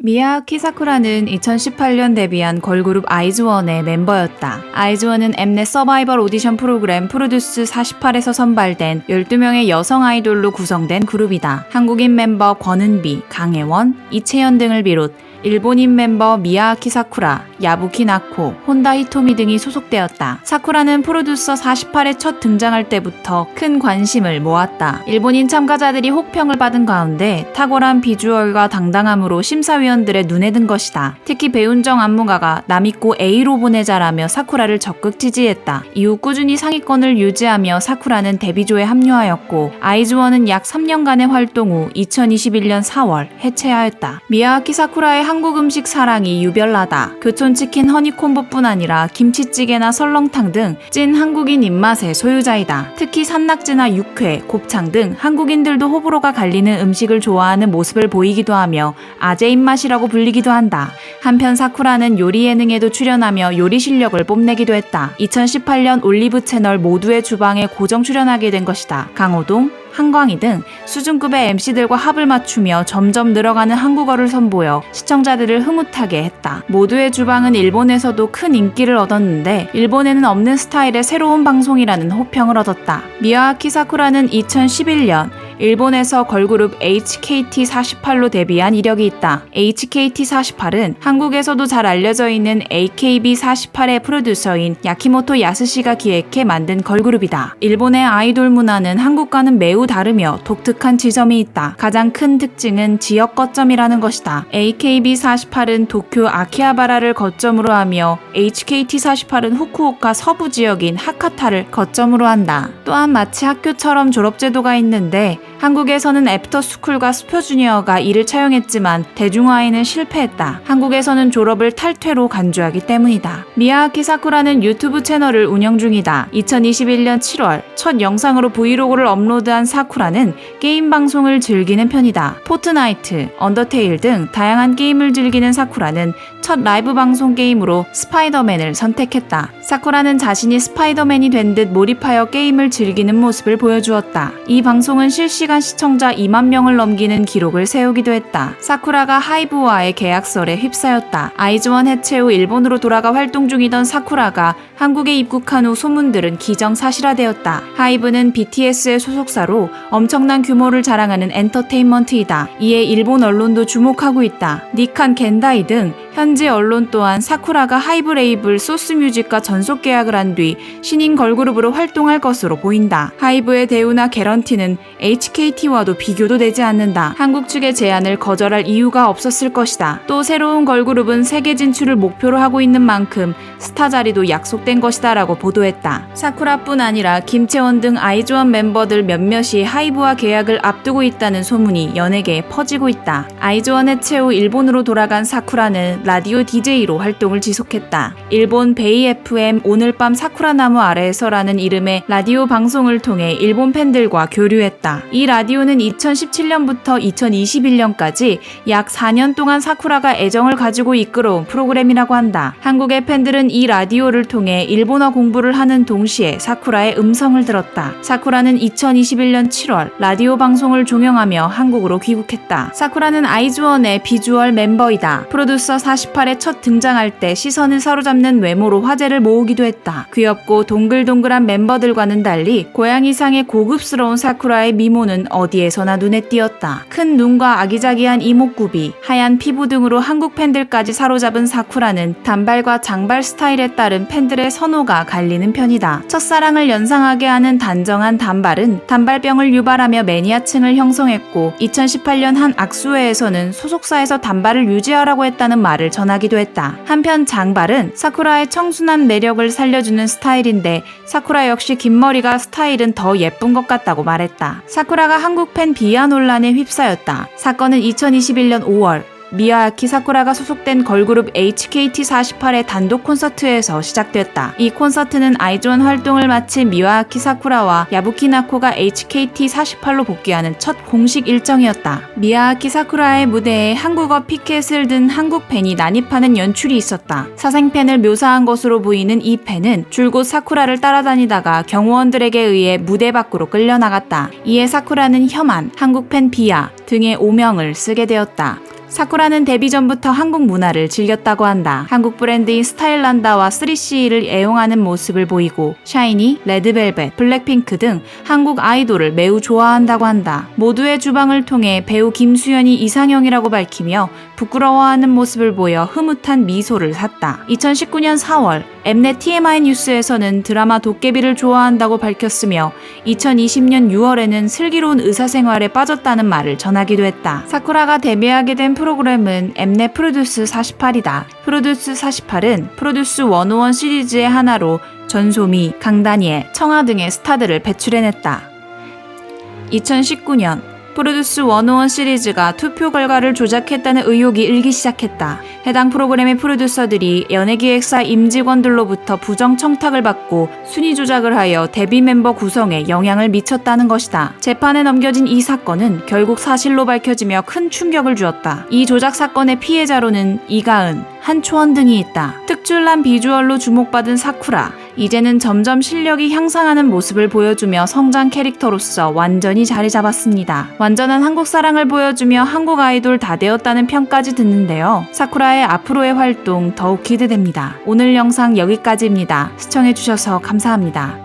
미야아키 사쿠라는 2018년 데뷔한 걸그룹 아이즈원의 멤버였다. 아이즈원은 엠넷 서바이벌 오디션 프로그램 프로듀스 48에서 선발된 12명의 여성 아이돌로 구성된 그룹이다. 한국인 멤버 권은비, 강혜원, 이채연 등을 비롯 일본인 멤버 미야아키 사쿠라, 야부키 나코, 혼다 히토미 등이 소속되었다. 사쿠라는 프로듀서 48에 첫 등장할 때부터 큰 관심을 모았다. 일본인 참가자들이 혹평을 받은 가운데 탁월한 비주얼과 당당함으로 심사위원들의 눈에 든 것이다. 특히 배운정 안무가가 남이꼬 A로 보내자라며 사쿠라를 적극 지지했다. 이후 꾸준히 상위권을 유지하며 사쿠라는 데뷔조에 합류하였고 아이즈원은 약 3년간의 활동 후 2021년 4월 해체하였다. 미야아키 사쿠라의 한국 음식 사랑이 유별나다. 교촌치킨 허니콤보뿐 아니라 김치찌개나 설렁탕 등 찐 한국인 입맛의 소유자이다. 특히 산낙지나 육회, 곱창 등 한국인들도 호불호가 갈리는 음식을 좋아하는 모습을 보이기도 하며 아재 입맛이라고 불리기도 한다. 한편 사쿠라는 요리 예능에도 출연하며 요리 실력을 뽐내기도 했다. 2018년 올리브 채널 모두의 주방에 고정 출연하게 된 것이다. 강호동, 한광희 등 수준급의 MC들과 합을 맞추며 점점 늘어가는 한국어를 선보여 시청자들을 흐뭇하게 했다. 모두의 주방은 일본에서도 큰 인기를 얻었는데 일본에는 없는 스타일의 새로운 방송이라는 호평을 얻었다. 미야아키 사쿠라는 2011년 일본에서 걸그룹 HKT48로 데뷔한 이력이 있다. HKT48은 한국에서도 잘 알려져 있는 AKB48의 프로듀서인 야키모토 야스시가 기획해 만든 걸그룹이다. 일본의 아이돌 문화는 한국과는 매우 다르며 독특한 지점이 있다. 가장 큰 특징은 지역 거점이라는 것이다. AKB48은 도쿄 아키하바라를 거점으로 하며 HKT48은 후쿠오카 서부 지역인 하카타를 거점으로 한다. 또한 마치 학교처럼 졸업제도가 있는데 한국에서는 애프터스쿨과 슈퍼주니어가 이를 차용했지만 대중화에는 실패했다. 한국에서는 졸업을 탈퇴로 간주하기 때문이다. 미야아키 사쿠라는 유튜브 채널을 운영 중이다. 2021년 7월 첫 영상으로 브이로그를 업로드한 사쿠라는 게임 방송을 즐기는 편이다. 포트나이트, 언더테일 등 다양한 게임을 즐기는 사쿠라는 첫 라이브 방송 게임으로 스파이더맨을 선택했다. 사쿠라는 자신이 스파이더맨이 된 듯 몰입하여 게임을 즐기는 모습을 보여주었다. 이 방송은 실시간 시청자 2만 명을 넘기는 기록을 세우기도 했다. 사쿠라가 하이브와의 계약설에 휩싸였다. 아이즈원 해체 후 일본으로 돌아가 활동 중이던 사쿠라가 한국에 입국한 후 소문들은 기정사실화되었다. 하이브는 BTS의 소속사로 엄청난 규모를 자랑하는 엔터테인먼트이다. 이에 일본 언론도 주목하고 있다. 니칸 겐다이 등 현지 언론 또한 사쿠라가 하이브 레이블 소스뮤직과 전속 계약을 한 뒤 신인 걸그룹으로 활동할 것으로 보인다. 하이브의 대우나 개런티는 HKT와도 비교도 되지 않는다. 한국 측의 제안을 거절할 이유가 없었을 것이다. 또 새로운 걸그룹은 세계 진출을 목표로 하고 있는 만큼 스타 자리도 약속된 것이다 라고 보도했다. 사쿠라뿐 아니라 김채원 등 아이즈원 멤버들 몇몇이 하이브와 계약을 앞두고 있다는 소문이 연예계에 퍼지고 있다. 아이즈원 해체 후 일본으로 돌아간 사쿠라는 라디오 DJ로 활동을 지속했다. 일본 베이 FM 오늘 밤 사쿠라 나무 아래에서라는 이름의 라디오 방송을 통해 일본 팬들과 교류했다. 이 라디오는 2017년부터 2021년까지 약 4년 동안 사쿠라가 애정을 가지고 이끌어온 프로그램이라고 한다. 한국의 팬들은 이 라디오를 통해 일본어 공부를 하는 동시에 사쿠라의 음성을 들었다. 사쿠라는 2021년 7월 라디오 방송을 종영하며 한국으로 귀국했다. 사쿠라는 아이즈원의 비주얼 멤버이다. 프로듀서 48에 첫 등장할 때 시선을 사로잡는 외모로 화제를 모으기도 했다. 귀엽고 동글동글한 멤버들과는 달리 고양이상의 고급스러운 사쿠라의 미모는 어디에서나 눈에 띄었다. 큰 눈과 아기자기한 이목구비, 하얀 피부 등으로 한국 팬들까지 사로잡은 사쿠라는 단발과 장발 스타일에 따른 팬들의 선호가 갈리는 편이다. 첫사랑을 연상하게 하는 단정한 단발은 단발병을 유발하며 매니아층을 형성했고 2018년 한 악수회에서는 소속사에서 단발을 유지하라고 했다는 말을 전하기도 했다. 한편 장발은 사쿠라의 청순한 매력을 살려주는 스타일인데 사쿠라 역시 긴 머리가 스타일은 더 예쁜 것 같다고 말했다. 사쿠라가 한국 팬 비하 논란에 휩싸였다. 사건은 2021년 5월 미야아키 사쿠라가 소속된 걸그룹 HKT48의 단독 콘서트에서 시작됐다. 이 콘서트는 아이즈원 활동을 마친 미야아키 사쿠라와 야부키 나코가 HKT48로 복귀하는 첫 공식 일정이었다. 미야아키 사쿠라의 무대에 한국어 피켓을 든 한국 팬이 난입하는 연출이 있었다. 사생팬을 묘사한 것으로 보이는 이 팬은 줄곧 사쿠라를 따라다니다가 경호원들에게 의해 무대 밖으로 끌려나갔다. 이에 사쿠라는 혐한, 한국 팬 비하 등의 오명을 쓰게 되었다. 사쿠라는 데뷔 전부터 한국 문화를 즐겼다고 한다. 한국 브랜드인 스타일란다와 3CE를 애용하는 모습을 보이고 샤이니, 레드벨벳, 블랙핑크 등 한국 아이돌을 매우 좋아한다고 한다. 모두의 주방을 통해 배우 김수현이 이상형이라고 밝히며 부끄러워하는 모습을 보여 흐뭇한 미소를 샀다. 2019년 4월 엠넷 TMI 뉴스에서는 드라마 도깨비를 좋아한다고 밝혔으며 2020년 6월에는 슬기로운 의사생활에 빠졌다는 말을 전하기도 했다. 사쿠라가 데뷔하게 된 프로그램은 엠넷 프로듀스 48이다. 프로듀스 48은 프로듀스 101 시리즈의 하나로 전소미, 강다니엘, 청아 등의 스타들을 배출해냈다. 2019년 프로듀스 101 시리즈가 투표 결과를 조작했다는 의혹이 일기 시작했다. 해당 프로그램의 프로듀서들이 연예기획사 임직원들로부터 부정 청탁을 받고 순위 조작을 하여 데뷔 멤버 구성에 영향을 미쳤다는 것이다. 재판에 넘겨진 이 사건은 결국 사실로 밝혀지며 큰 충격을 주었다. 이 조작 사건의 피해자로는 이가은, 한초원 등이 있다. 특출난 비주얼로 주목받은 사쿠라. 이제는 점점 실력이 향상하는 모습을 보여주며 성장 캐릭터로서 완전히 자리 잡았습니다. 완전한 한국 사랑을 보여주며 한국 아이돌 다 되었다는 평까지 듣는데요. 사쿠라의 앞으로의 활동 더욱 기대됩니다. 오늘 영상 여기까지입니다. 시청해주셔서 감사합니다.